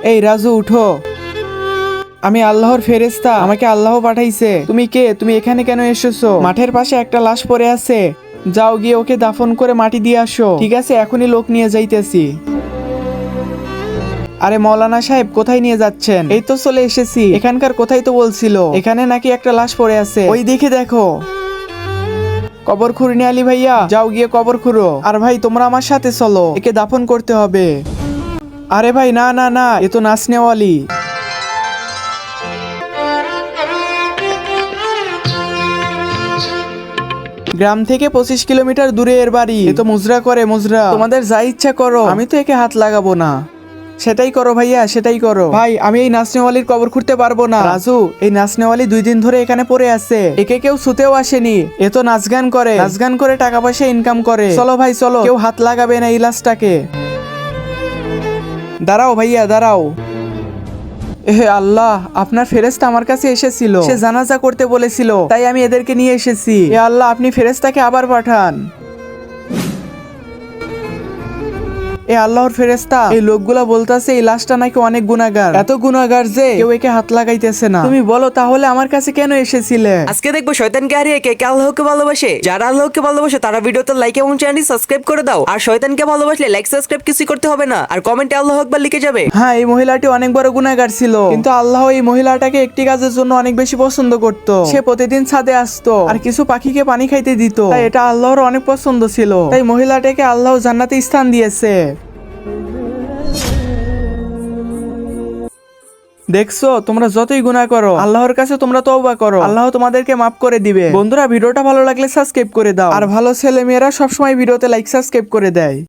এই রাজু উঠো। আমি আল্লাহর ফেরেশতা, আমাকে আল্লাহ পাঠাইছে। তুমি কে? তুমি এখানে কেন এসেছো? মাঠের পাশে একটা লাশ পড়ে আছে, যাও গিয়ে ওকে দাফন করে মাটি দিয়ে আসো। ঠিক আছে, এখনই লোক নিয়ে যাইতেছি। আরে মৌলানা সাহেব, কোথায় নিয়ে যাচ্ছেন? এই তো চলে এসেছি। এখানকার কোথায় তো বলছিল এখানে নাকি একটা লাশ পড়ে আছে, ওই দিকে দেখো। কবর খুঁড়নি আলী ভাইয়া, যাও গিয়ে কবর খুঁড়ো। আর ভাই তোমরা আমার সাথে চলো, একে দাফন করতে হবে। আরে ভাই না না না, এ তো নাচনেওয়ালি। গ্রাম থেকে 25 কিলোমিটার দূরে এর বাড়ি। এ তো মুজরা করে, মুজরা। তোমাদের যা ইচ্ছা করো, আমি তো একে হাত লাগাবো না। সেটাই করো ভাইয়া, সেটাই করো। ভাই আমি এই নাচনেওয়ালির কবর খুঁড়তে পারবো না। রাজু, এই নাচনেওয়ালি 2 দিন ধরে এখানে পড়ে আছে, একে কেউ ছুতেও আসেনি। এ তো নাচ গান করে, নাচ গান করে টাকা পয়সা ইনকাম করে। চলো ভাই চলো, কেউ হাত লাগাবে না এই লাশটাকে। দাঁড়াও ভাইয়া দাঁড়াও। হে আল্লাহ, আপনার ফেরেশতা আমার কাছে এসেছিল, সে জানাজা করতে বলেছিল, তাই আমি এদেরকে নিয়ে এসেছি। হে আল্লাহ, আপনি ফেরেশতাকে আবার পাঠান। এ আল্লাহর ফেরেশতা, এই লোকগুলা বলতাছে এই লাশটা নাকি অনেক গুনাহগার, এত গুনাহগার যে কেউ একে হাত লাগাইতেছে না। তুমি বলো তাহলে আমার কাছে কেন এসেছিলে? আজকে দেখবো শয়তানকে হারিয়ে কে কে আল্লাহকে ভালোবাসে। যারা আল্লাহকে ভালোবাসে তারা ভিডিওতে লাইক এবং চ্যানেলটি সাবস্ক্রাইব করে দাও। আর শয়তানকে ভালোবাসলে লাইক সাবস্ক্রাইব কিছু করতে হবে না, আর কমেন্টে আল্লাহু আকবার লিখে যাবে। হ্যাঁ, এই মহিলাটি অনেক বড় গুনাহগার ছিল, কিন্তু আল্লাহ এই মহিলাটাকে একটি কাজের জন্য অনেক বেশি পছন্দ করত। সে প্রতিদিন ছাদে আসতো আর কিছু পাখিকে পানি খাইতে দিত, তাই এটা আল্লাহর অনেক পছন্দ ছিল। তাই মহিলাটাকে আল্লাহ জান্নাতে স্থান দিয়েছে। দেখছো, তোমরা যতই গুনাহ করো আল্লাহর কাছে তোমরা তওবা করো, আল্লাহ তোমাদেরকে মাফ করে দিবে। বন্ধুরা, ভিডিওটা ভালো লাগলে সাবস্ক্রাইব করে দাও, আর ভালো ছেলে মেয়েরা সবসময় ভিডিওতে লাইক সাবস্ক্রাইব করে দেয়।